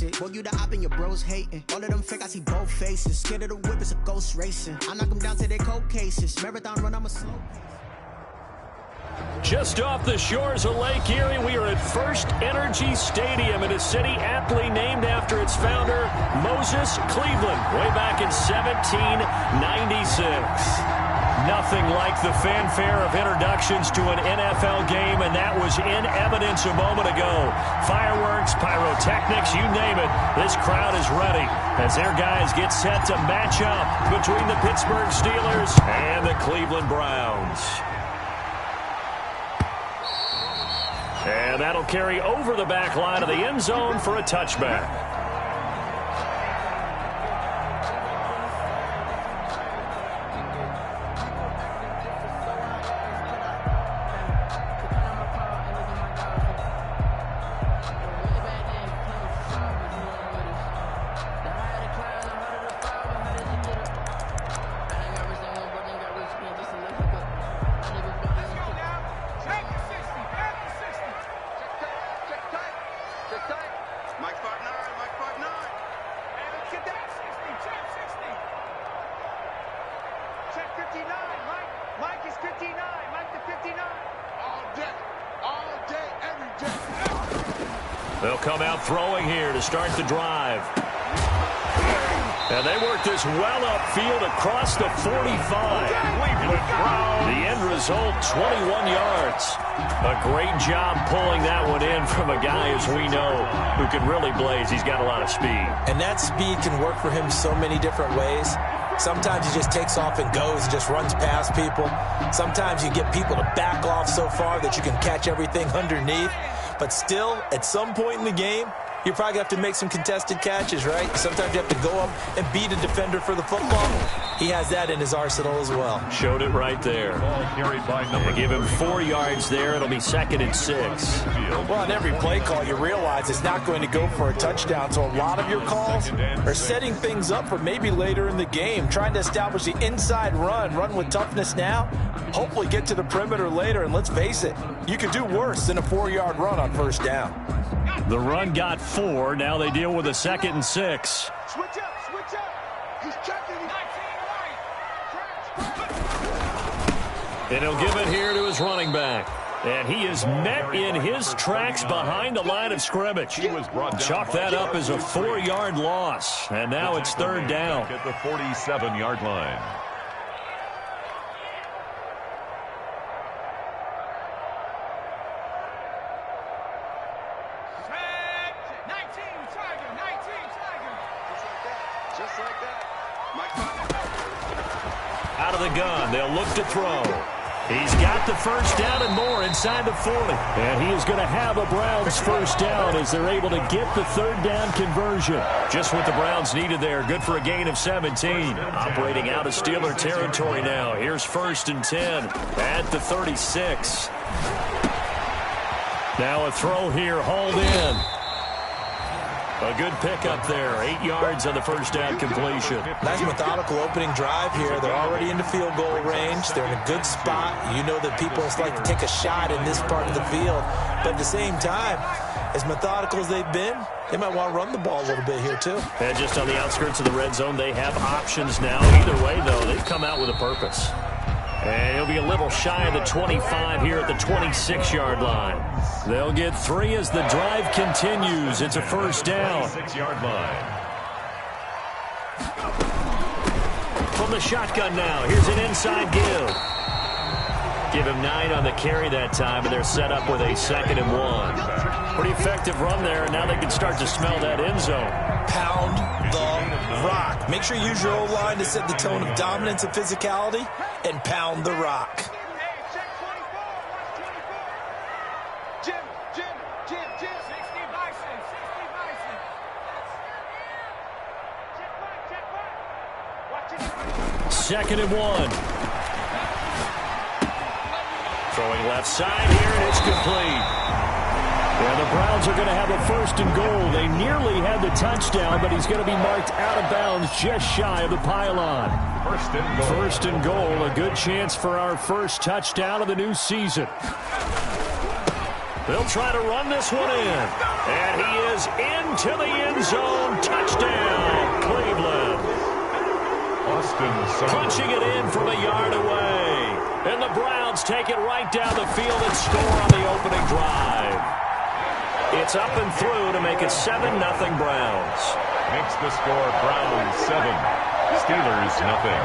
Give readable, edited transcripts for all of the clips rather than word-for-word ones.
it. Boy, you the op and your bros hating. All of them fake, I see both faces. Scared of the whip, it's a ghost racing. I knock them down to their cold cases. Marathon run, I'm a slow pace. Just off the shores of Lake Erie, we are at First Energy Stadium in a city aptly named after its founder, Moses Cleveland, way back in 1796. Nothing like the fanfare of introductions to an NFL game, and that was in evidence a moment ago. Fireworks, pyrotechnics, you name it. This crowd is ready as their guys get set to match up between the Pittsburgh Steelers and the Cleveland Browns. And that'll carry over the back line of the end zone for a touchback. They'll come out throwing here to start the drive. And they work this well upfield across the 45. The end result, 21 yards. A great job pulling that one in from a guy, as we know, who can really blaze. He's got a lot of speed. And that speed can work for him so many different ways. Sometimes he just takes off and goes and just runs past people. Sometimes you get people to back off so far that you can catch everything underneath. But still, at some point in the game, you probably have to make some contested catches, right? Sometimes you have to go up and beat a defender for the football. He has that in his arsenal as well. Showed it right there. They give him 4 yards there. It'll be 2nd and 6. Well, on every play call, you realize it's not going to go for a touchdown. So a lot of your calls are setting things up for maybe later in the game, trying to establish the inside run with toughness now, hopefully get to the perimeter later. And let's face it, you could do worse than a 4-yard run on first down. The run got 4. Now they deal with a 2nd and 6. Switch up. He's checking. 19 right. And he'll give it here to his running back. And he is met in his tracks behind the line of scrimmage. Chalk that up as a 4-yard loss. And now it's 3rd down. At the 47-yard line. Out of the gun, they'll look to throw. He's got the first down and more inside the 40. And he is going to have a Browns first down as they're able to get the 3rd down conversion. Just what the Browns needed there. Good for a gain of 17. Operating out of Steeler territory now. Here's 1st and 10 at the 36. Now a throw here, hauled in. A good pickup there. 8 yards on the first down completion. Nice methodical opening drive here. They're already into field goal range. They're in a good spot. You know that people just like to take a shot in this part of the field. But at the same time, as methodical as they've been, they might want to run the ball a little bit here too. And just on the outskirts of the red zone, they have options now. Either way, though, they've come out with a purpose. And he'll be a little shy of the 25 here at the 26-yard line. They'll get 3 as the drive continues. It's a first down. 6-yard line. From the shotgun now, here's an inside give. Give him 9 on the carry that time, and they're set up with a 2nd and 1. Pretty effective run there, and now they can start to smell that end zone. Pound the rock. Make sure you use your O-line to set the tone of dominance and physicality, and pound the rock. Jim. 60 Bison. Check back. Watch it. 2nd and 1. Throwing left side here, and it's complete. And the Browns are going to have a 1st and goal. They nearly had the touchdown, but he's going to be marked out of bounds just shy of the pylon. 1st and goal, a good chance for our first touchdown of the new season. They'll try to run this one in. And he is into the end zone. Touchdown, Cleveland. Punching it in from a yard away. And the Browns take it right down the field and score on the opening drive. It's up and through to make it 7-0 Browns. Makes the score Browns 7, Steelers nothing.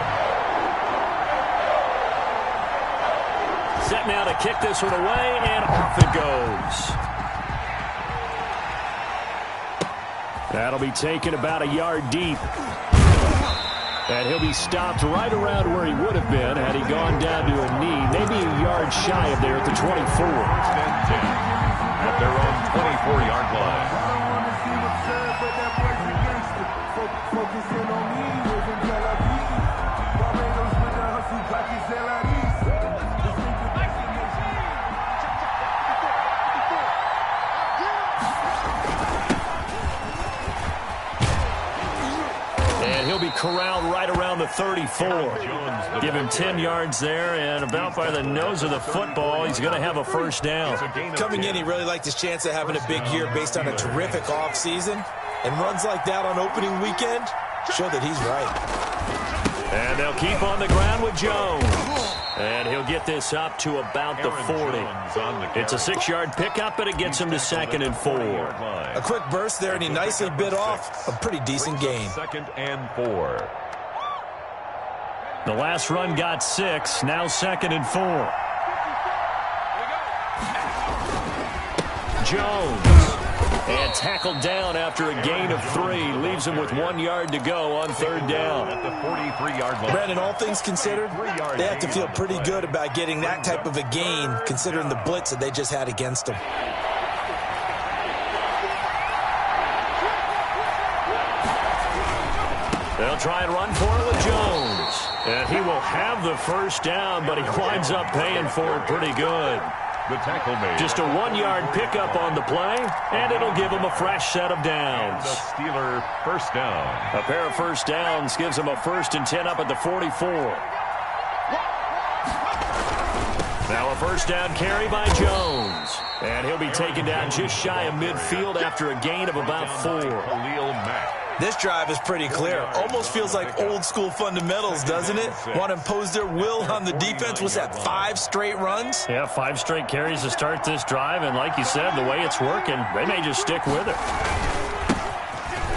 Set now to kick this one away, and off it goes. That'll be taken about a yard deep. And he'll be stopped right around where he would have been had he gone down to a knee, maybe a yard shy of there at the 24. At their own 24-yard line. And he'll be corralled right around the 34. Give him 10 yards there, and about by the nose of the football, he's going to have a first down. Coming in, he really liked his chance of having a big year based on a terrific offseason. And runs like that on opening weekend show that he's right. And they'll keep on the ground with Jones. And he'll get this up to about the 40. It's a 6-yard pickup, but it gets him to 2nd and 4. A quick burst there, and he nicely bit off a pretty decent gain. 2nd and 4. The last run got 6, now 2nd and 4. Jones. And tackled down after a gain of 3. Leaves him with 1 yard to go on 3rd down. At the 43-yard line. Brandon, all things considered, they have to feel pretty good about getting that type of a gain, considering the blitz that they just had against them. They'll try and run for it with Jones. And he will have the first down, but he winds up paying for it pretty good. The tackle made. Just a 1-yard pickup on the play, and it'll give him a fresh set of downs. The Steeler first down. A pair of first downs gives him a 1st and 10 up at the 44. Now a first down carry by Jones. And he'll be taken down just shy of midfield after a gain of about 4. Khalil Mack. This drive is pretty clear. Almost feels like old school fundamentals, doesn't it? Want to impose their will on the defense. What's that, 5 straight runs? Yeah, 5 straight carries to start this drive. And like you said, the way it's working, they may just stick with it.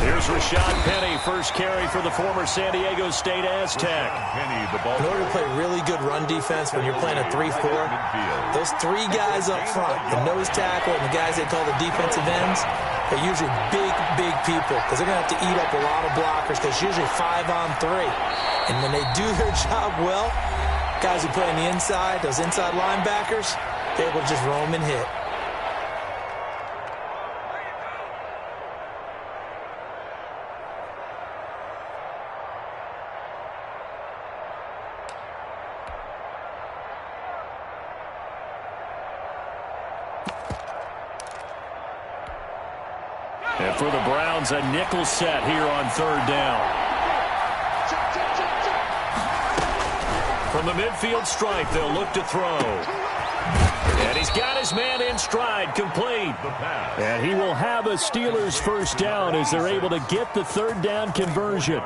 Here's Rashad Penny, first carry for the former San Diego State Aztec. Penny, the ball. In order to play really good run defense when you're playing a 3-4, those 3 guys up front, the nose tackle and the guys they call the defensive ends, they're usually big people because they're going to have to eat up a lot of blockers because it's usually 5-on-3. And when they do their job well, guys who play on the inside, those inside linebackers, they're able to just roam and hit. And for the Browns, a nickel set here on 3rd down. From the midfield stripe, they'll look to throw. And he's got his man in stride, complete. And he will have a Steelers first down as they're able to get the 3rd down conversion.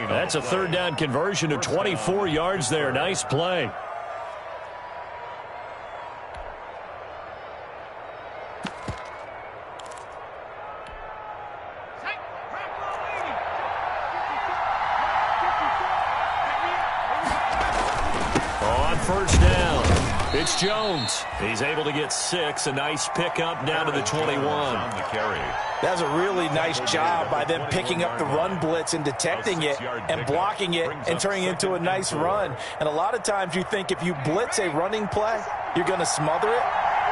That's a 3rd down conversion of 24 yards there. Nice play. First down. It's Jones. He's able to get 6. A nice pickup down to the 21. On the carry. That's a really nice job by them picking up the run blitz and detecting it and blocking it and turning it into a nice run. And a lot of times you think if you blitz a running play, you're going to smother it.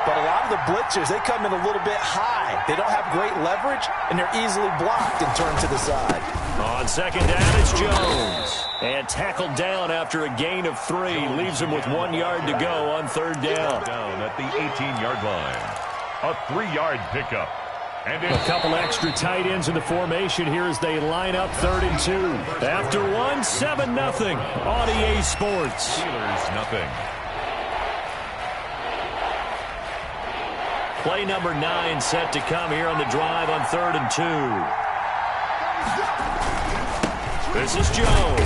But a lot of the blitzers, they come in a little bit high. They don't have great leverage, and they're easily blocked and turned to the side. On 2nd down, it's Jones. And tackled down after a gain of 3. Leaves him with 1 yard to go on 3rd down. Down at the 18-yard line. A 3-yard pickup. And a couple extra tight ends in the formation here as they line up 3rd and 2. After 1, 7-0 on EA Sports. Steelers nothing. Play number 9 set to come here on the drive on 3rd and 2. This is Jones.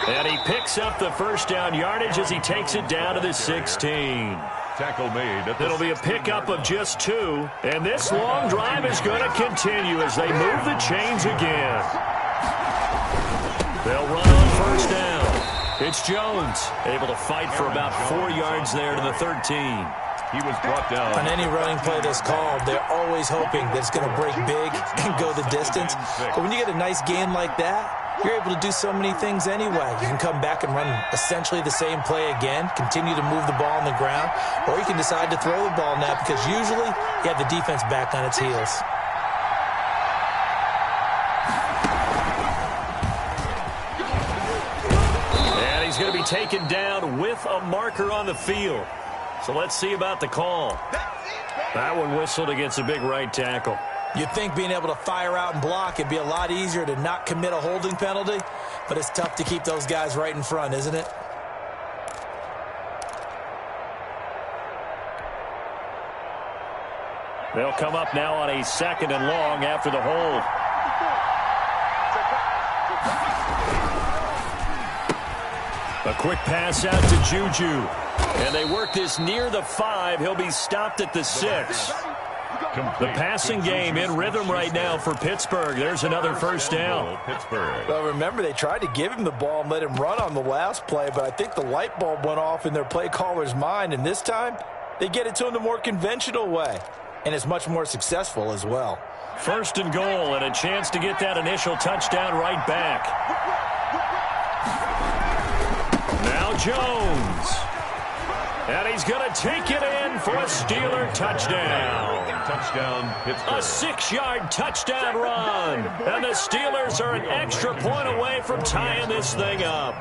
And he picks up the first down yardage as he takes it down to the 16. Tackle made. It'll be a pickup of just 2. And this long drive is going to continue as they move the chains again. They'll run on first down. It's Jones, able to fight for about 4 yards there to the 13. He was brought down. On any running play that's called, they're always hoping that it's going to break big and go the distance. But when you get a nice gain like that, you're able to do so many things anyway. You can come back and run essentially the same play again, continue to move the ball on the ground, or you can decide to throw the ball now because usually you have the defense back on its heels. And he's going to be taken down with a marker on the field. So let's see about the call. That one whistled against a big right tackle. You'd think being able to fire out and block it'd be a lot easier to not commit a holding penalty, but it's tough to keep those guys right in front, isn't it? They'll come up now on a 2nd and long after the hold. A quick pass out to Juju. And they work this near the 5. He'll be stopped at the 6. The passing game in rhythm right now for Pittsburgh. There's another first down. Well, remember, they tried to give him the ball and let him run on the last play, but I think the light bulb went off in their play caller's mind, and this time they get it to him the more conventional way, and it's much more successful as well. 1st and goal, and a chance to get that initial touchdown right back. Now Jones. And he's going to take it in for a Steeler touchdown. Touchdown, Pittsburgh. A 6-yard touchdown run. And the Steelers are an extra point away from tying this thing up.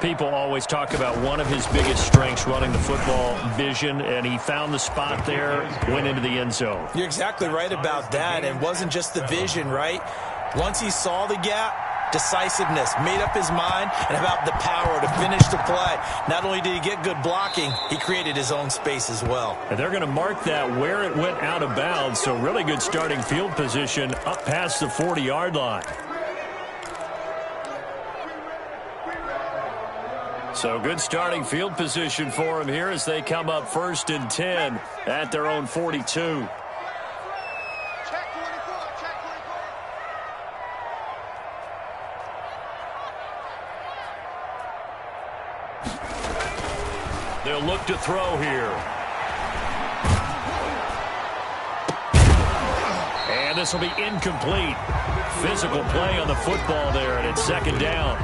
People always talk about one of his biggest strengths running the football, vision, and he found the spot there, went into the end zone. You're exactly right about that, and it wasn't just the vision, right? Once he saw the gap, decisiveness, made up his mind, and about the power to finish the play. Not only did he get good blocking, he created his own space as well. And they're going to mark that where it went out of bounds, so really good starting field position up past the 40-yard line. So good starting field position for him here as they come up 1st and 10 at their own 42. They'll look to throw here. And this will be incomplete. Physical play on the football there, and it's 2nd down.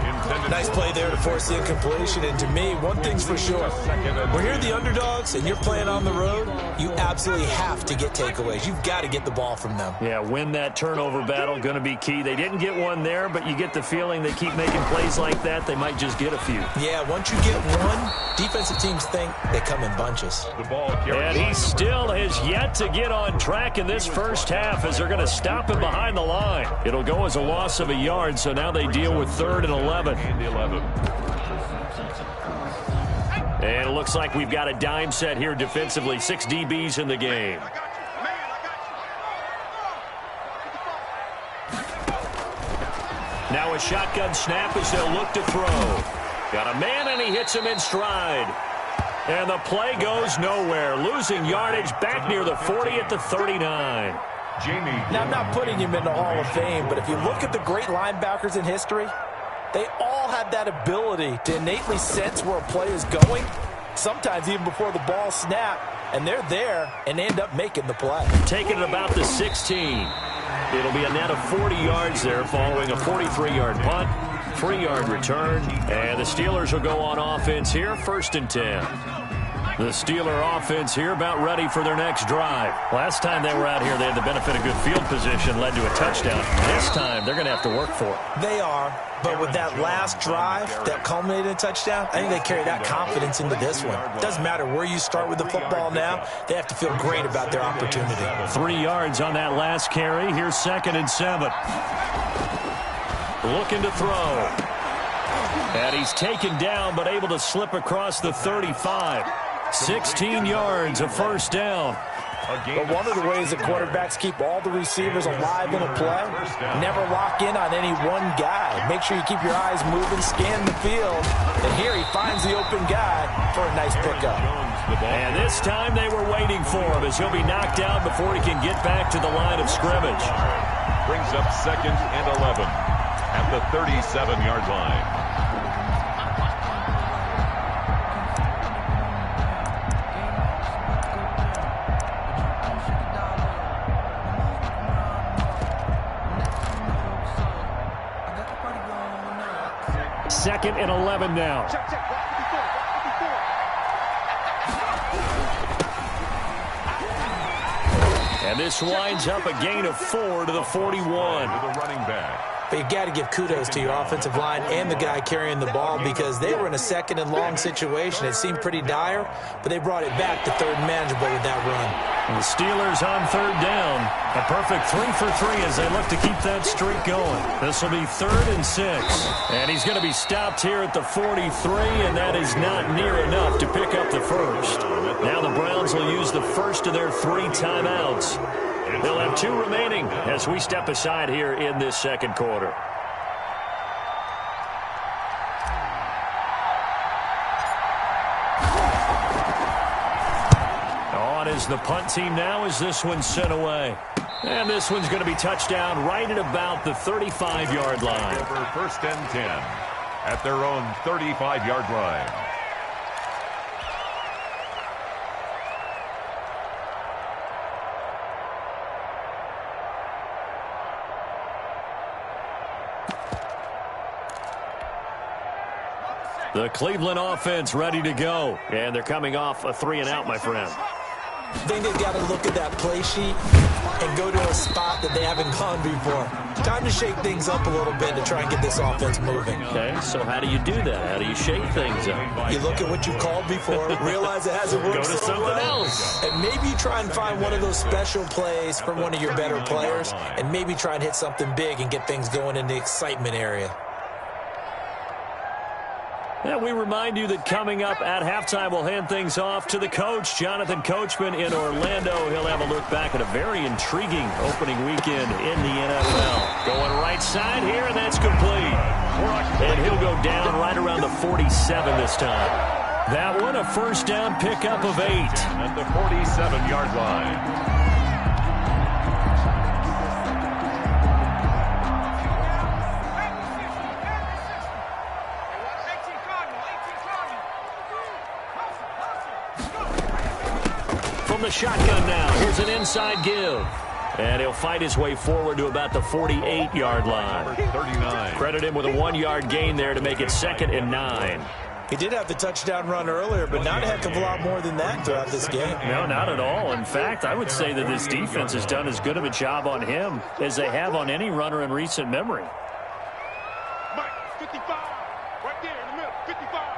Nice play there to force the incompletion, and to me, one thing's for sure. When you're the underdogs and you're playing on the road, you absolutely have to get takeaways. You've got to get the ball from them. Yeah, win that turnover battle, going to be key. They didn't get one there, but you get the feeling they keep making plays like that, they might just get a few. Yeah, once you get one, defensive teams think they come in bunches. And he still has yet to get on track in this first half as they're going to stop him behind the line. It'll go as a loss of a yard, so now they deal with 3rd and 11. And it looks like we've got a dime set here defensively. 6 DBs in the game. Now a shotgun snap as they'll look to throw. Got a man, and he hits him in stride. And the play goes nowhere. Losing yardage back near the 40 at the 39. Now, I'm not putting him in the Hall of Fame, but if you look at the great linebackers in history, they all have that ability to innately sense where a play is going, sometimes even before the ball snapped, and they're there and end up making the play. Taking it about the 16. It'll be a net of 40 yards there following a 43-yard punt, 3-yard return, and the Steelers will go on offense here, 1st and 10. The Steeler offense here about ready for their next drive. Last time they were out here, they had the benefit of good field position, led to a touchdown. This time, they're going to have to work for it. They are, but with that last drive that culminated in a touchdown, I think they carry that confidence into this one. Doesn't matter where you start with the football now, they have to feel great about their opportunity. 3 yards on that last carry. Here's 2nd and 7. Looking to throw. And he's taken down, but able to slip across the 35. 16 yards, a first down. But one of the ways that quarterbacks keep all the receivers alive in a play, never lock in on any one guy. Make sure you keep your eyes moving, scan the field, and here he finds the open guy for a nice pickup. And this time they were waiting for him as he'll be knocked down before he can get back to the line of scrimmage. Brings up 2nd and 11 at the 37-yard line. Second and 11 now. And this winds up a gain of 4 to the 41. To the running back. But you got to give kudos to your offensive line and the guy carrying the ball because they were in a 2nd and long situation. It seemed pretty dire, but they brought it back to 3rd and manageable with that run. And the Steelers on 3rd down. A perfect 3 for 3 as they look to keep that streak going. This will be 3rd and 6. And he's going to be stopped here at the 43, and that is not near enough to pick up the first. Now the Browns will use the first of their 3 timeouts. They'll have 2 remaining as we step aside here in this second quarter. On is the punt team now as this one's sent away. And this one's going to be touchdown right at about the 35-yard line. For 1st and 10 at their own 35-yard line. The Cleveland offense ready to go. And they're coming off a 3-and-out, my friend. I think they've got to look at that play sheet and go to a spot that they haven't gone before. Time to shake things up a little bit to try and get this offense moving. Okay, so how do you do that? How do you shake things up? You look at what you've called before, realize it hasn't worked Go to something else. And maybe you try and find one of those special plays from one of your better players, and maybe try and hit something big and get things going in the excitement area. And we remind you that coming up at halftime, we'll hand things off to the coach, Jonathan Coachman in Orlando. He'll have a look back at a very intriguing opening weekend in the NFL. Going right side here, and that's complete. And he'll go down right around the 47 this time. That one, a first down pickup of 8. At the 47-yard line. The shotgun now. Here's an inside give. And he'll fight his way forward to about the 48-yard line. 39. Credit him with a 1-yard gain there to make it 2nd and 9. He did have the touchdown run earlier, but not a heck of a lot more than that throughout this game. No, not at all. In fact, I would say that this defense has done as good of a job on him as they have on any runner in recent memory. Mike, 55. Right there in the middle. 55.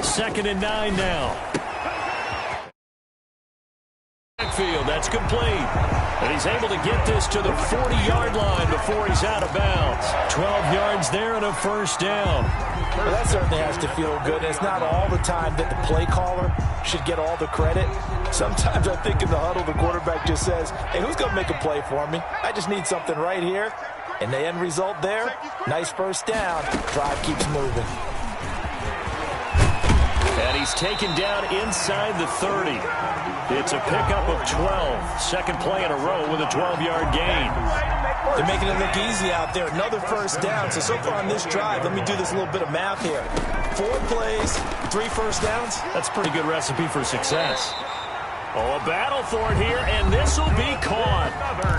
2nd and 9 now. Backfield, that's complete. And he's able to get this to the 40-yard line before he's out of bounds. 12 yards there and a first down. Well, that certainly has to feel good. It's not all the time that the play caller should get all the credit. Sometimes I think in the huddle, the quarterback just says, hey, who's going to make a play for me? I just need something right here. And the end result there, nice first down. Drive keeps moving. And he's taken down inside the 30. It's a pickup of 12. Second play in a row with a 12-yard gain. They're making it look easy out there. Another first down. So far on this drive, let me do this little bit of math here. 4 plays, 3 first downs. That's a pretty good recipe for success. Oh, a battle for it here, and this will be caught.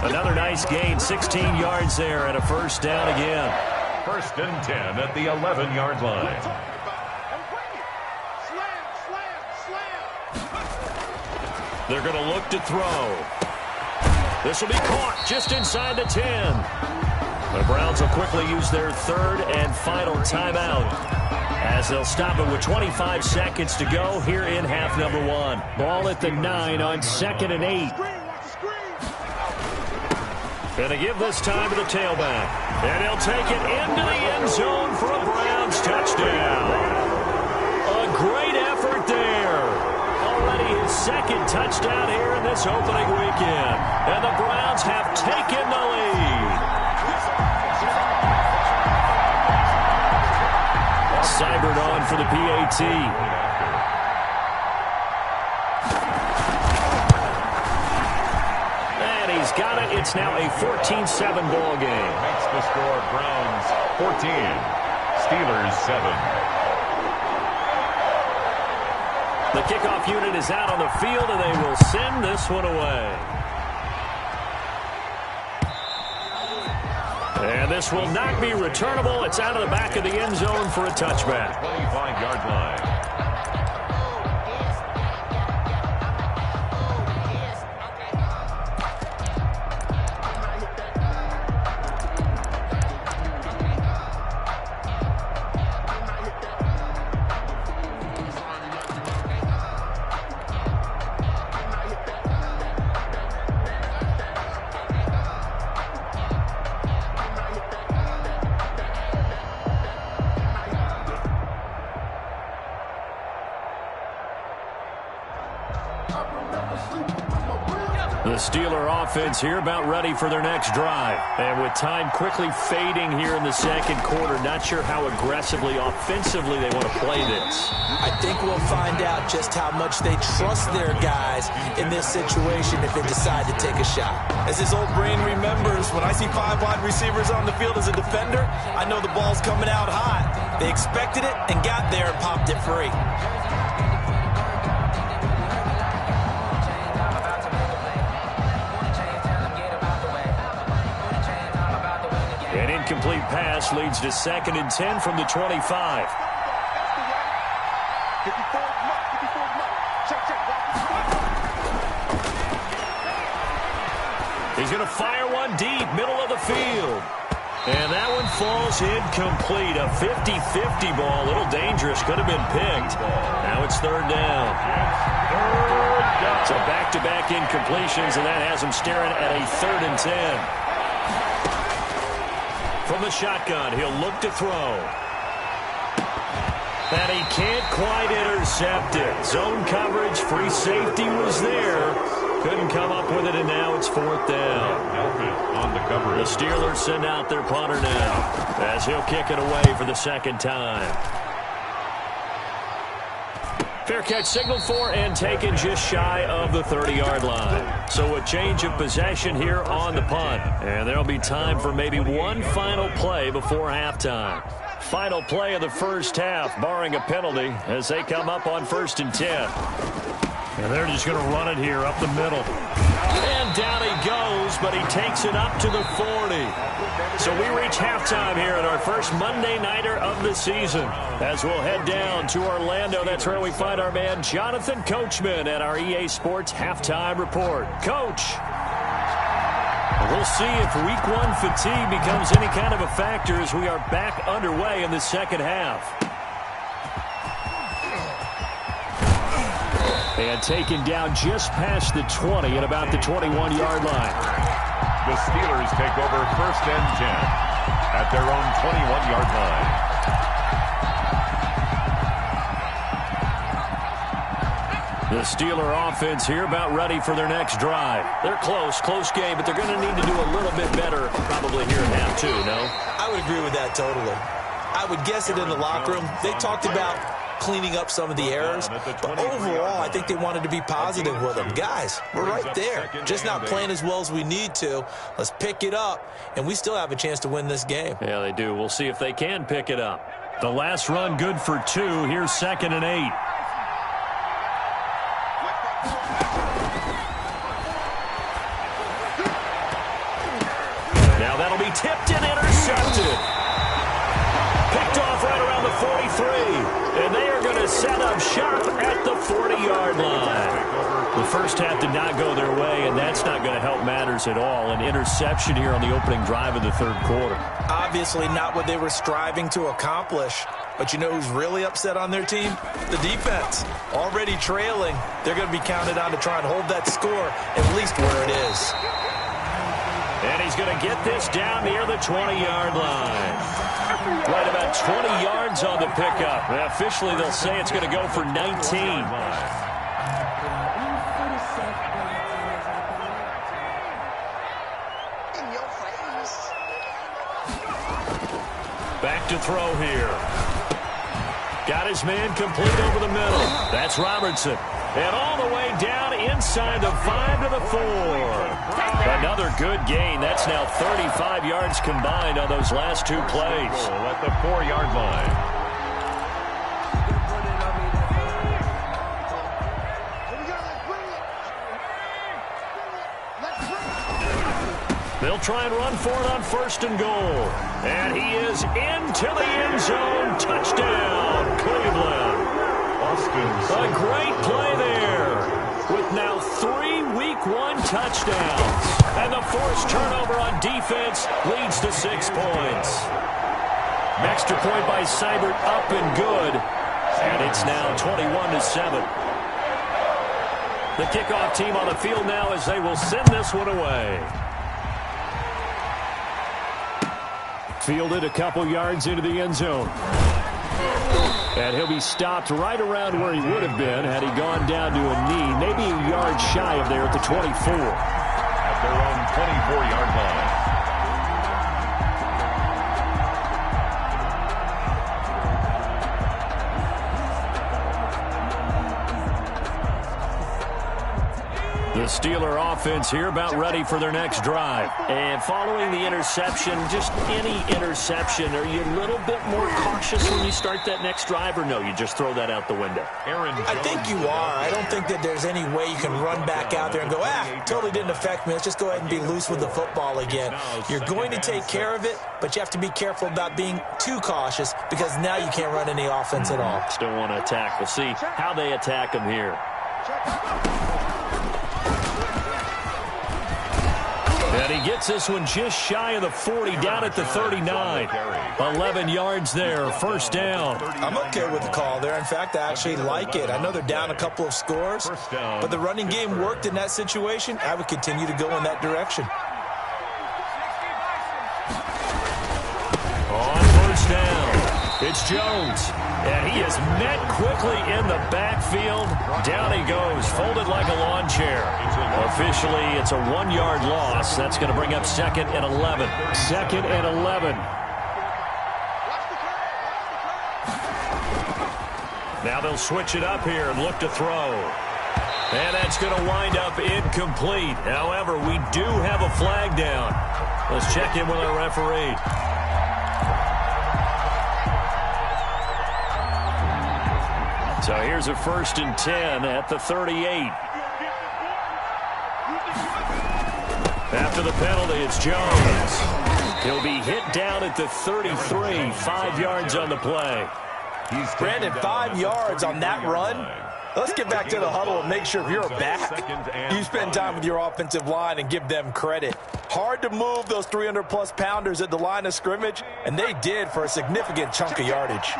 Another nice gain, 16 yards there, and a first down again. 1st and 10 at the 11-yard line. They're going to look to throw. This will be caught just inside the 10. The Browns will quickly use their 3rd and final timeout as they'll stop it with 25 seconds to go here in half number 1. Ball at the 9 on 2nd and 8. And they give this time to the tailback. And he'll take it into the end zone for a Browns touchdown. second touchdown here in this opening weekend. And the Browns have taken the lead. Seibert on for the PAT. And he's got it. It's now a 14-7 ball game. Makes the score Browns 14, Steelers 7. The kickoff unit is out on the field, and they will send this one away. And this will not be returnable. It's out of the back of the end zone for a touchback. 25-yard line. The Steeler offense here about ready for their next drive. And with time quickly fading here in the second quarter, not sure how aggressively, offensively they want to play this. I think we'll find out just how much they trust their guys in this situation if they decide to take a shot. As his old brain remembers, when I see 5 wide receivers on the field as a defender, I know the ball's coming out hot. They expected it and got there and popped it free. An incomplete pass leads to 2nd and 10 from the 25. He's going to fire one deep, middle of the field. And that one falls incomplete. A 50-50 ball, a little dangerous, could have been picked. Now it's 3rd down. So back-to-back incompletions, and that has him staring at a 3rd and 10. From the shotgun, he'll look to throw. And he can't quite intercept it. Zone coverage, free safety was there. Couldn't come up with it, and now it's 4th down. On the coverage. The Steelers send out their punter now as he'll kick it away for the 2nd time. Fair catch signaled for and taken just shy of the 30-yard line. So a change of possession here on the punt. And there'll be time for maybe one final play before halftime. Final play of the first half, barring a penalty, as they come up on 1st and 10. And they're just going to run it here up the middle. And down he goes, but he takes it up to the 40. So we reach halftime here at our first Monday Nighter of the season. As we'll head down to Orlando, that's where we find our man Jonathan Coachman at our EA Sports Halftime Report. Coach, we'll see if Week 1 fatigue becomes any kind of a factor as we are back underway in the second half. And taken down just past the 20 at about the 21-yard line. The Steelers take over 1st and 10 at their own 21-yard line. The Steeler offense here about ready for their next drive. They're close game, but they're going to need to do a little bit better probably here in half 2, no? I would agree with that totally. I would guess it in the locker room. They talked about cleaning up some of the errors, but overall, I think they wanted to be positive with them. Guys, we're right there, just not playing as well as we need to. Let's pick it up, and we still have a chance to win this game. Yeah, they do. We'll see if they can pick it up. The last run good for 2. Here's 2nd and 8. Now that'll be tipped and intercepted. Picked off right around the 43. And they are going to set up shop at the 40-yard line. The first half did not go their way, and that's not going to help matters at all. An interception here on the opening drive of the 3rd quarter. Obviously not what they were striving to accomplish. But you know who's really upset on their team? The defense. Already trailing. They're going to be counted on to try and hold that score at least where it is. And he's going to get this down near the 20-yard line. Right about 20 yards on the pickup. Officially, they'll say it's going to go for 19. to throw here. Got his man complete over the middle. That's Robertson. And all the way down inside the 5 to the 4. Another good gain. That's now 35 yards combined on those last two plays. At the 4-yard line. They'll try and run for it on 1st and goal. And he is into the end zone. Touchdown, Cleveland. A great play there with now 3 Week 1 touchdowns. And the forced turnover on defense leads to 6 points. Extra point by Seibert up and good. And it's now 21-7. The kickoff team on the field now as they will send this one away. Fielded a couple yards into the end zone. And he'll be stopped right around where he would have been had he gone down to a knee, maybe a yard shy of there at the 24. At their own 24-yard line. The Steeler offense here about ready for their next drive. And following the interception, just any interception, are you a little bit more cautious when you start that next drive, or no, you just throw that out the window? I think you are. I don't think that there's any way you can run back out there and go, totally didn't affect me. Let's just go ahead and be loose with the football again. You're going to take care of it, but you have to be careful about being too cautious because now you can't run any offense at all. Still want to attack. We'll see how they attack him here. And he gets this one just shy of the 40, down at the 39. 11 yards there, 1st down. I'm okay with the call there. In fact, I actually like it. I know they're down a couple of scores, but the running game worked in that situation. I would continue to go in that direction. On 1st down, it's Jones. And he is met quickly in the backfield. Down he goes, folded like a lawn chair. Officially, it's a 1-yard loss. That's going to bring up 2nd and 11. 2nd and 11. Now they'll switch it up here and look to throw. And that's going to wind up incomplete. However, we do have a flag down. Let's check in with our referee. So here's a 1st and 10 at the 38. After the penalty, it's Jones. He'll be hit down at the 33, 5 yards on the play. Brandon, 5 yards on that run. Let's get back to the huddle and make sure if you're back, you spend time with your offensive line and give them credit. Hard to move those 300-plus pounders at the line of scrimmage, and they did for a significant chunk of yardage.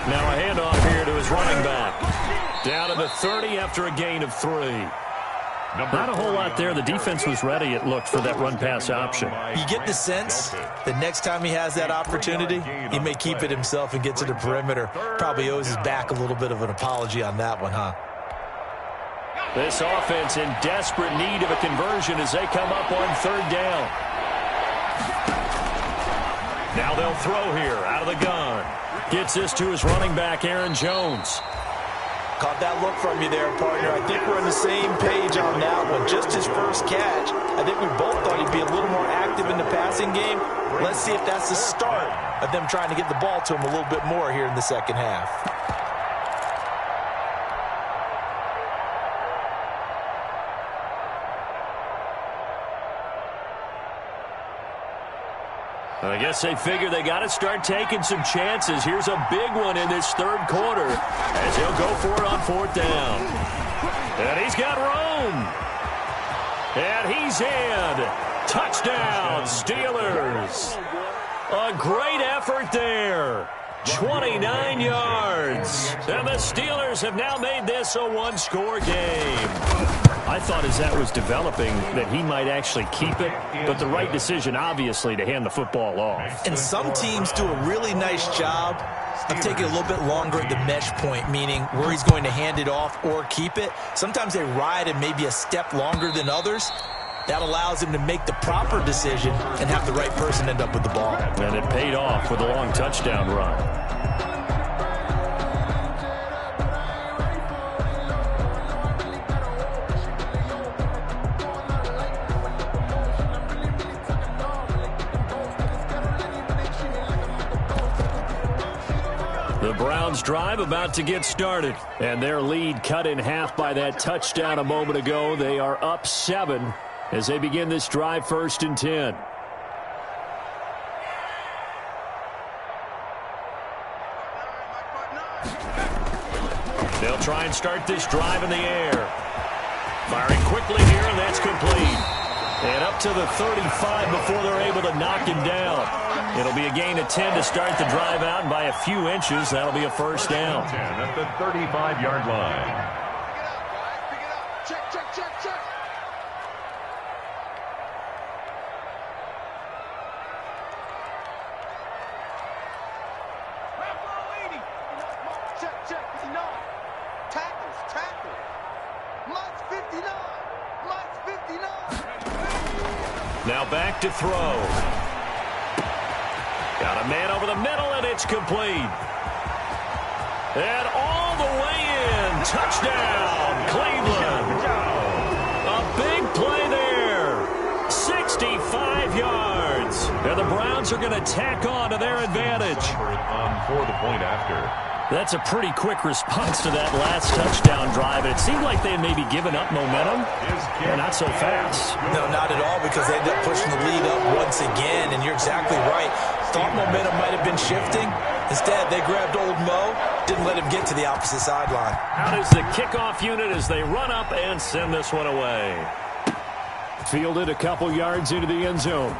Now a handoff here to his running back. Down to the 30 after a gain of 3. Not a whole lot there. The defense was ready, it looked, for that run-pass option. You get the sense that next time he has that opportunity, he may keep it himself and get to the perimeter. Probably owes his back a little bit of an apology on that one, huh? This offense in desperate need of a conversion as they come up on 3rd down. Now they'll throw here out of the gun. Gets this to his running back, Aaron Jones. Caught that look from you there, partner. I think we're on the same page on that one. Just his first catch. I think we both thought he'd be a little more active in the passing game. Let's see if that's the start of them trying to get the ball to him a little bit more here in the second half. I guess they figure they got to start taking some chances. Here's a big one in this 3rd quarter as he'll go for it on 4th down. And he's got room. And he's in. Touchdown, Steelers. A great effort there. 29 yards. And the Steelers have now made this a 1-score game. I thought as that was developing that he might actually keep it, but the right decision, obviously, to hand the football off. And some teams do a really nice job of taking a little bit longer at the mesh point, meaning where he's going to hand it off or keep it. Sometimes they ride it maybe a step longer than others. That allows him to make the proper decision and have the right person end up with the ball. And it paid off with a long touchdown run. The Browns drive about to get started, and their lead cut in half by that touchdown a moment ago. They are up 7 as they begin this drive, 1st and 10. They'll try and start this drive in the air. Firing quickly here, and that's complete. And up to the 35 before they're able to knock him down. It'll be a gain of 10 to start the drive out, and by a few inches, that'll be a first down. 10 at the 35-yard line. Check, check, check, check. Check, check, 59. Tackles, tackle. Mike's 59. Mike's 59. Now back to throw. Got a man over the middle, and it's complete. And all the way in. Touchdown, Cleveland. A big play there. 65 yards. And the Browns are going to tack on to their advantage. For the point after. That's a pretty quick response to that last touchdown drive. And it seemed like they had maybe given up momentum. Not so fast. No, not at all, because they ended up pushing the lead up once again. And you're exactly right. Thought momentum might have been shifting. Instead, they grabbed old Mo, didn't let him get to the opposite sideline. Out is the kickoff unit as they run up and send this one away. Fielded a couple yards into the end zone.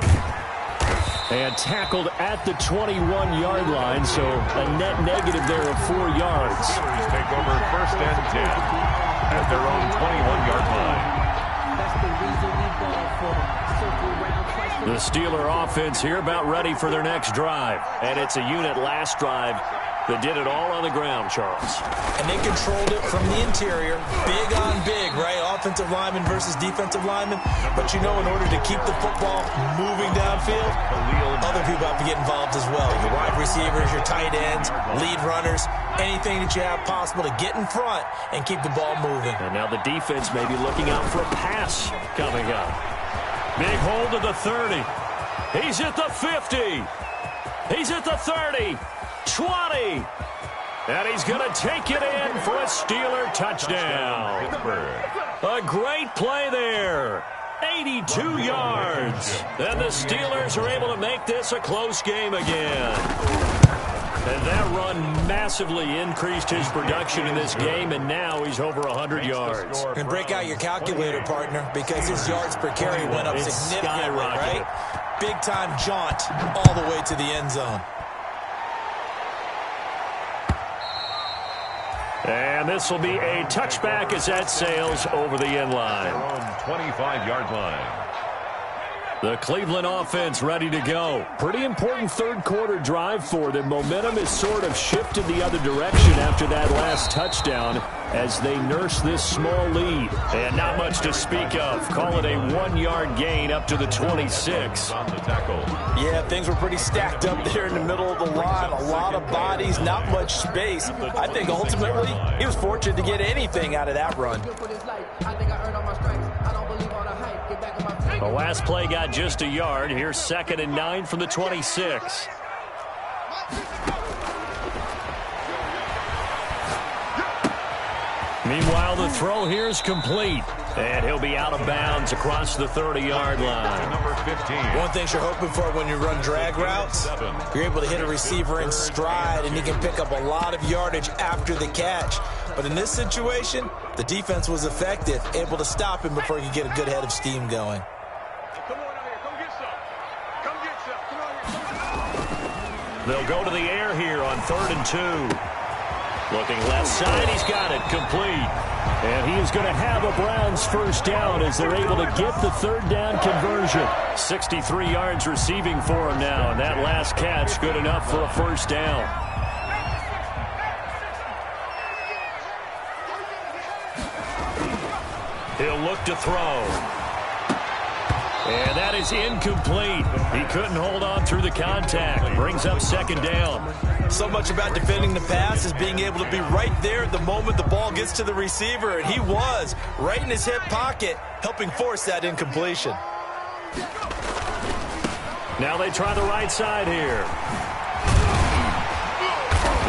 And tackled at the 21-yard line, so a net negative there of 4 yards. Steelers take over 1st and 10 at their own 21-yard line. The Steeler offense here about ready for their next drive. And it's a unit last drive that did it all on the ground, Charles. And they controlled it from the interior. Big on big, right? Offensive lineman versus defensive lineman. But you know, in order to keep the football moving downfield, other people have to get involved as well. Your wide receivers, your tight ends, lead runners, anything that you have possible to get in front and keep the ball moving. And now the defense may be looking out for a pass coming up. Big hold of the 30. He's at the 50. He's at the 30. 20. And he's going to take it in for a Steeler touchdown. A great play there. 82 yards. And the Steelers are able to make this a close game again. And that run massively increased his production in this game, and now he's over 100 yards. And break out your calculator, partner, because his yards per carry went up significantly, right? Big-time jaunt all the way to the end zone. And this will be a touchback as that sails over the end line. 25-yard line. The Cleveland offense ready to go. Pretty important third-quarter drive for them. Momentum has sort of shifted the other direction after that last touchdown as they nurse this small lead. And not much to speak of. Call it a 1-yard gain up to the 26. On the tackle. Yeah, things were pretty stacked up there in the middle of the line. A lot of bodies, not much space. I think ultimately he was fortunate to get anything out of that run. The last play got just a yard. Here's 2nd and 9 from the 26. Meanwhile, the throw here is complete. And he'll be out of bounds across the 30-yard line. Number 15. One thing you're hoping for when you run drag routes, you're able to hit a receiver in stride, and he can pick up a lot of yardage after the catch. But in this situation, the defense was effective, able to stop him before he could get a good head of steam going. Come on out here. Come get some. Come get some. Come on here. They'll go to the air here on 3rd and 2. Looking left side, he's got it complete. And he is going to have a Browns first down as they're able to get the 3rd down conversion. 63 yards receiving for him now, and that last catch good enough for a first down. He'll look to throw. And that is incomplete. He couldn't hold on through the contact. Brings up second down. So much about defending the pass is being able to be right there at the moment the ball gets to the receiver, and he was right in his hip pocket, helping force that incompletion. Now they try the right side here.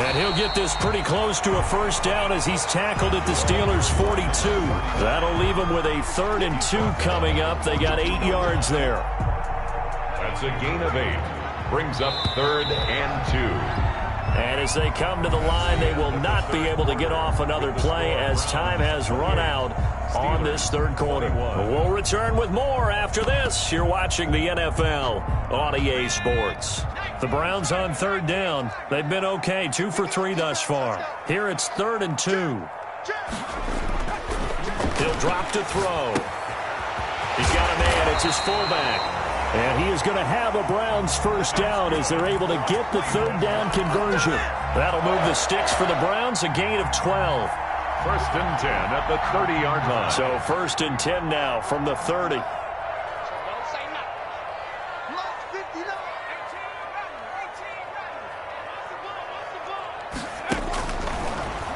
And he'll get this pretty close to a first down as he's tackled at the Steelers' 42. That'll leave them with a 3rd and 2 coming up. They got 8 yards there. That's a gain of 8. Brings up 3rd and 2. And as they come to the line, they will not be able to get off another play as time has run out on this third quarter. We'll return with more after this. You're watching the NFL on EA Sports. The Browns on 3rd down. They've been okay, 2 for 3 thus far. Here it's 3rd and 2. He'll drop to throw. He's got a man. It's his fullback. And he is going to have a Browns first down as they're able to get the 3rd down conversion. That'll move the sticks for the Browns, a gain of 12. 1st and 10 at the 30-yard line. So 1st and 10 now from the 30.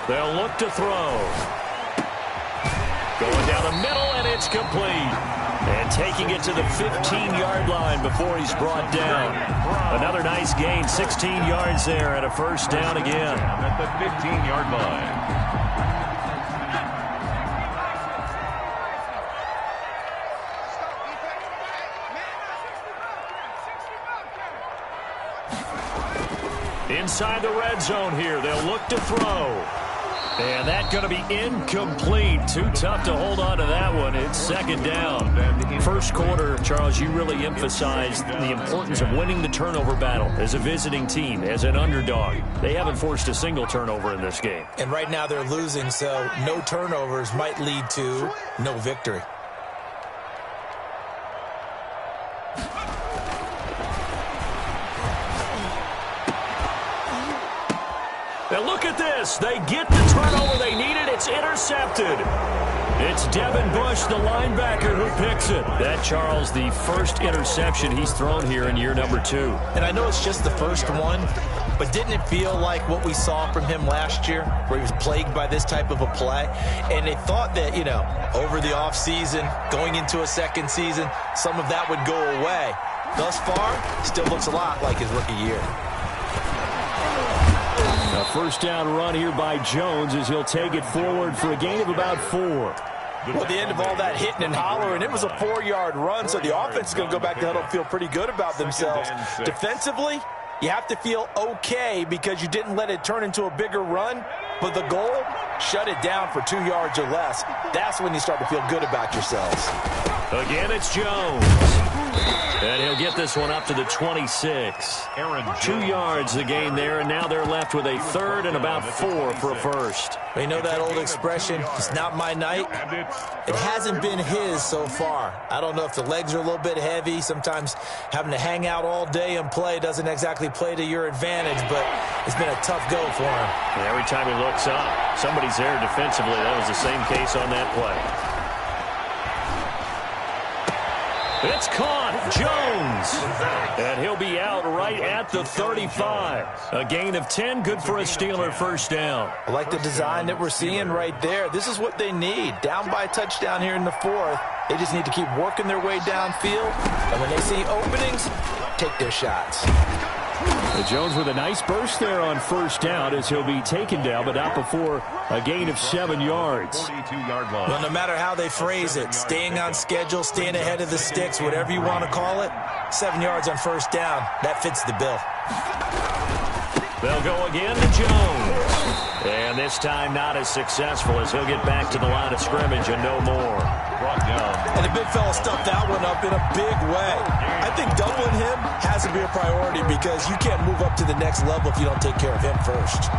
They'll look to throw. Going down the middle, and it's complete. And taking it to the 15-yard line before he's brought down. Another nice gain, 16 yards there, and a first down again. At the 15-yard line. Inside the red zone here, they'll look to throw. And that's going to be incomplete. Too tough to hold on to that one. It's second down. First quarter, Charles, you really emphasized the importance of winning the turnover battle as a visiting team, as an underdog. They haven't forced a single turnover in this game. And right now they're losing, so no turnovers might lead to no victory. Now look at this. They get the turnover they needed. It's intercepted. It's Devin Bush, the linebacker, who picks it. That, Charles, the first interception he's thrown here in year number 2. And I know it's just the first one, but didn't it feel like what we saw from him last year, where he was plagued by this type of a play? And they thought that, over the offseason, going into a second season, some of that would go away. Thus far, still looks a lot like his rookie year. A first down run here by Jones as he'll take it forward for a gain of about 4. Well, at the end of all that hitting and hollering, it was a 4-yard run, so the offense is going to go back to huddle and feel pretty good about themselves. Defensively, you have to feel okay because you didn't let it turn into a bigger run, but the goal, shut it down for 2 yards or less. That's when you start to feel good about yourselves. Again, it's Jones. And he'll get this one up to the 26. 2 yards the gain there, and now they're left with a 3rd and about 4 for a first. You know that old expression, it's not my night? It hasn't been his so far. I don't know if the legs are a little bit heavy. Sometimes having to hang out all day and play doesn't exactly play to your advantage, but it's been a tough go for him. And every time he looks up, somebody's there defensively. That was the same case on that play. It's caught, Jones, and he'll be out right at the 35. A gain of 10, good for a Steeler first down. I like the design that we're seeing right there. This is what they need. Down by a touchdown here in the 4th. They just need to keep working their way downfield, and when they see openings, take their shots. Jones with a nice burst there on first down as he'll be taken down, but not before a gain of 7 yards. 42-yard line. Well, no matter how they phrase it, staying on schedule, staying ahead of the sticks, whatever you want to call it, 7 yards on first down, that fits the bill. They'll go again to Jones. And this time not as successful as he'll get back to the line of scrimmage and no more. Brought down. And the big fella stuffed that one up in a big way. I think doubling him has to be a priority because you can't move up to the next level if you don't take care of him first.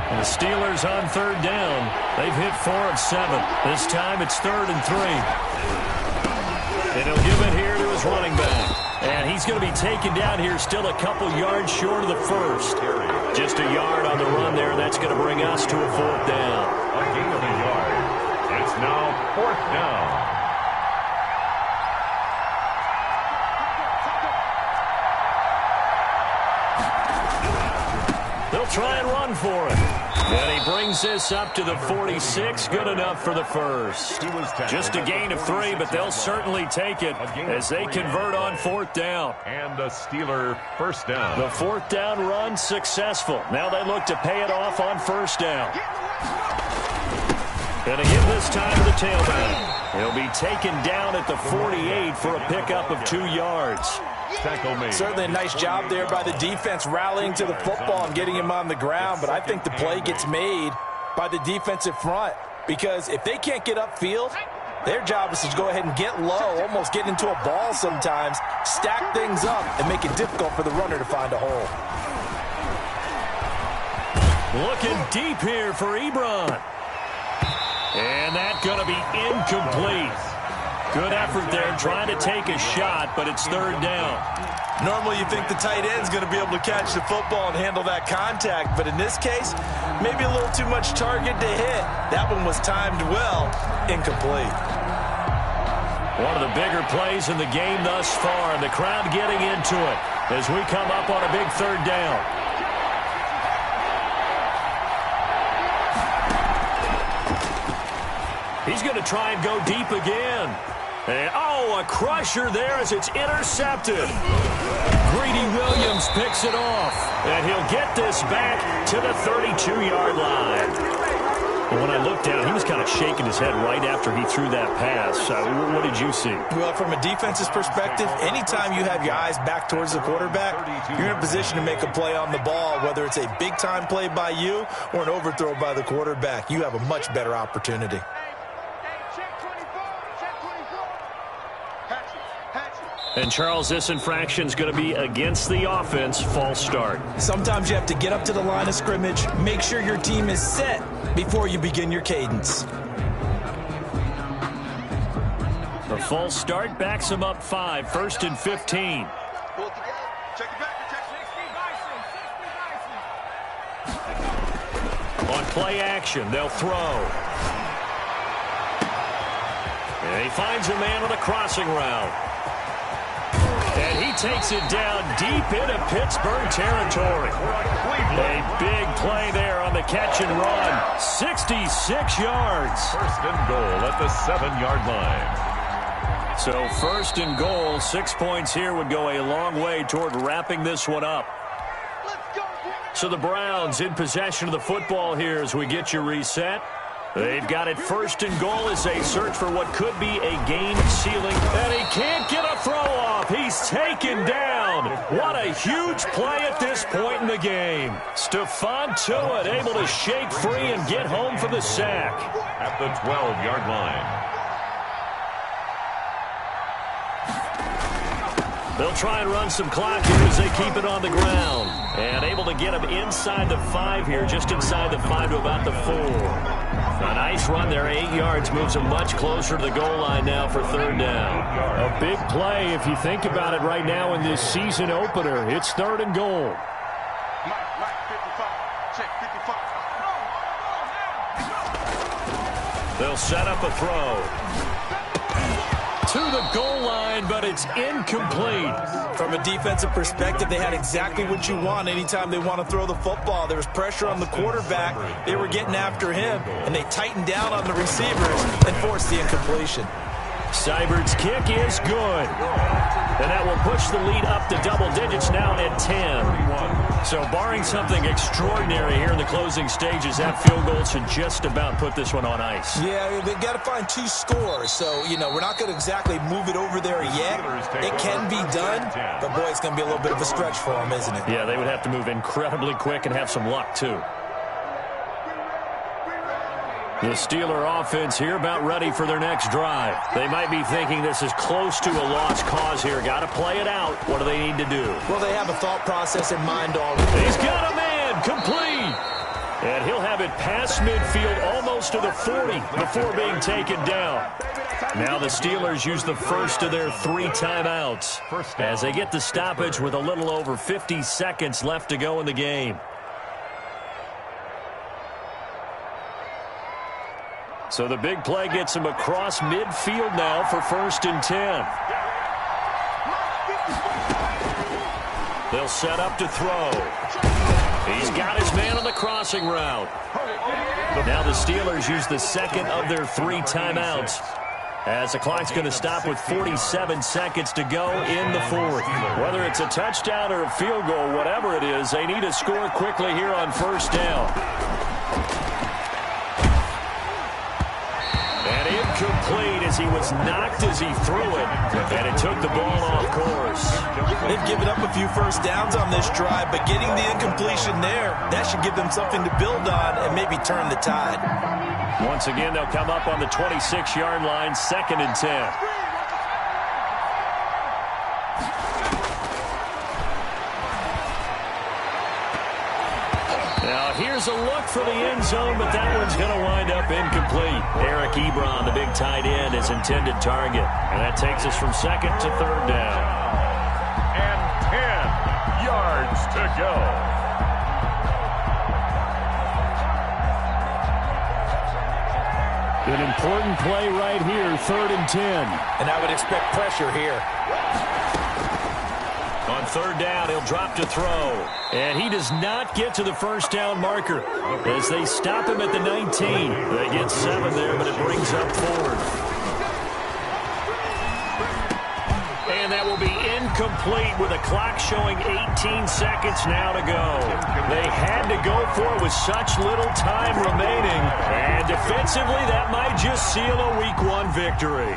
And the Steelers on 3rd down. They've hit 4 of 7. This time it's 3rd and 3. And he'll give it here to his running back. And he's going to be taken down here still a couple yards short of the first. Just a yard on the run there, and that's going to bring us to a 4th down. 4th down. They'll try and run for it. And he brings this up to the 46. Good enough for the first. Just a gain of 3, but they'll certainly take it as they convert on 4th down. And a Steeler 1st down. The 4th down run successful. Now they look to pay it off on 1st down. And again this time to the tailback. He'll be taken down at the 48 for a pickup of 2 yards. Certainly a nice job there by the defense rallying to the football and getting him on the ground, but I think the play gets made by the defensive front because if they can't get upfield, their job is to go ahead and get low, almost get into a ball sometimes, stack things up, and make it difficult for the runner to find a hole. Looking deep here for Ebron. And that's going to be incomplete. Good effort there, trying to take a shot, but it's 3rd down. Normally you think the tight end's going to be able to catch the football and handle that contact, but in this case, maybe a little too much target to hit. That one was timed well, incomplete. One of the bigger plays in the game thus far, and the crowd getting into it as we come up on a big 3rd down. He's going to try and go deep again. And, a crusher there as it's intercepted. Greedy Williams picks it off, and he'll get this back to the 32-yard line. But when I looked down, he was kind of shaking his head right after he threw that pass. What did you see? Well, from a defense's perspective, anytime you have your eyes back towards the quarterback, you're in a position to make a play on the ball, whether it's a big-time play by you or an overthrow by the quarterback. You have a much better opportunity. And, Charles, this infraction is going to be against the offense. False start. Sometimes you have to get up to the line of scrimmage, make sure your team is set before you begin your cadence. The false start backs him up 5, 1st and 15. On play action, they'll throw. And he finds a man on a crossing route. And he takes it down deep into Pittsburgh territory. A big play there on the catch and run. 66 yards. 1st and goal at the 7-yard line. So 1st and goal, 6 points here would go a long way toward wrapping this one up. So the Browns in possession of the football here as we get you reset. They've got it 1st and goal as they search for what could be a game-sealing. And he can't get a throw off. He's taken down. What a huge play at this point in the game. Stephon Tuitt able to shake free and get home for the sack. At the 12-yard line. They'll try and run some clock here as they keep it on the ground. And able to get him inside the 5 here, just inside the 5 to about the 4. A nice run there, 8 yards, moves him much closer to the goal line now for 3rd down. A big play if you think about it right now in this season opener. It's 3rd and goal. They'll set up a throw. To the goal line, but it's incomplete. From a defensive perspective, they had exactly what you want anytime they want to throw the football. There was pressure on the quarterback. They were getting after him, and they tightened down on the receivers and forced the incompletion. Seibert's kick is good. And that will push the lead up to double digits now at 10. So barring something extraordinary here in the closing stages, that field goal should just about put this one on ice. Yeah, they've got to find 2 scores. So, we're not going to exactly move it over there yet. It can be done, but boy, it's going to be a little bit of a stretch for them, isn't it? Yeah, they would have to move incredibly quick and have some luck, too. The Steeler offense here about ready for their next drive. They might be thinking this is close to a lost cause here. Got to play it out. What do they need to do? Well, they have a thought process in mind already. He's got a man complete. And he'll have it past midfield almost to the 40 before being taken down. Now the Steelers use the first of their 3 timeouts as they get the stoppage with a little over 50 seconds left to go in the game. So the big play gets him across midfield now for 1st and 10. They'll set up to throw. He's got his man on the crossing route. Now the Steelers use the second of their 3 timeouts, as the clock's going to stop with 47 seconds to go in the 4th. Whether it's a touchdown or a field goal, whatever it is, they need to score quickly here on 1st down. And incomplete as he was knocked as he threw it, and it took the ball off course. They've given up a few 1st downs on this drive, but getting the incompletion there, that should give them something to build on and maybe turn the tide. Once again, they'll come up on the 26-yard line, 2nd and 10. Now, here's a look for the end zone, but that one's going to wind up incomplete. Eric Ebron, the big tight end, is intended target. And that takes us from 2nd to 3rd down. And 10 yards to go. An important play right here, 3rd and 10. And I would expect pressure here. On 3rd down, he'll drop to throw. And he does not get to the 1st down marker as they stop him at the 19. They get 7 there, but it brings up 4th. And that will be incomplete with a clock showing 18 seconds now to go. They had to go for it with such little time remaining. And defensively, that might just seal a Week 1 victory.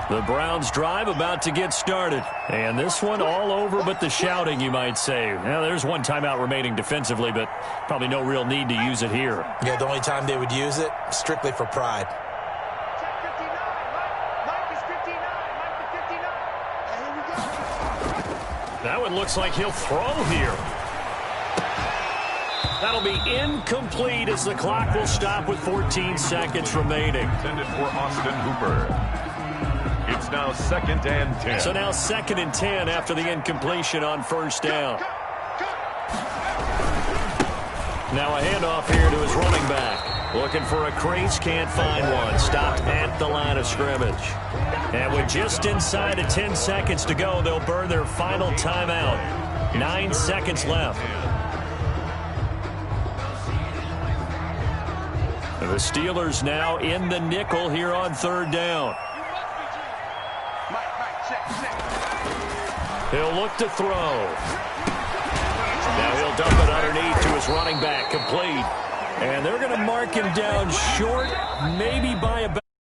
The Browns' drive about to get started. And this one all over but the shouting, you might say. Now, there's 1 timeout remaining defensively, but probably no real need to use it here. Yeah, the only time they would use it, strictly for pride. That one looks like he'll throw here. That'll be incomplete as the clock will stop with 14 seconds remaining. Intended for Austin Hooper. It's now 2nd and 10. So now 2nd and 10 after the incompletion on 1st down. Now a handoff here to his running back. Looking for a crease, can't find one. Stopped at the line of scrimmage. And with just inside of 10 seconds to go, they'll burn their final timeout. 9 seconds left. The Steelers now in the nickel here on 3rd down. He'll look to throw. Now he'll dump it underneath to his running back, complete. And they're going to mark him down short, maybe by about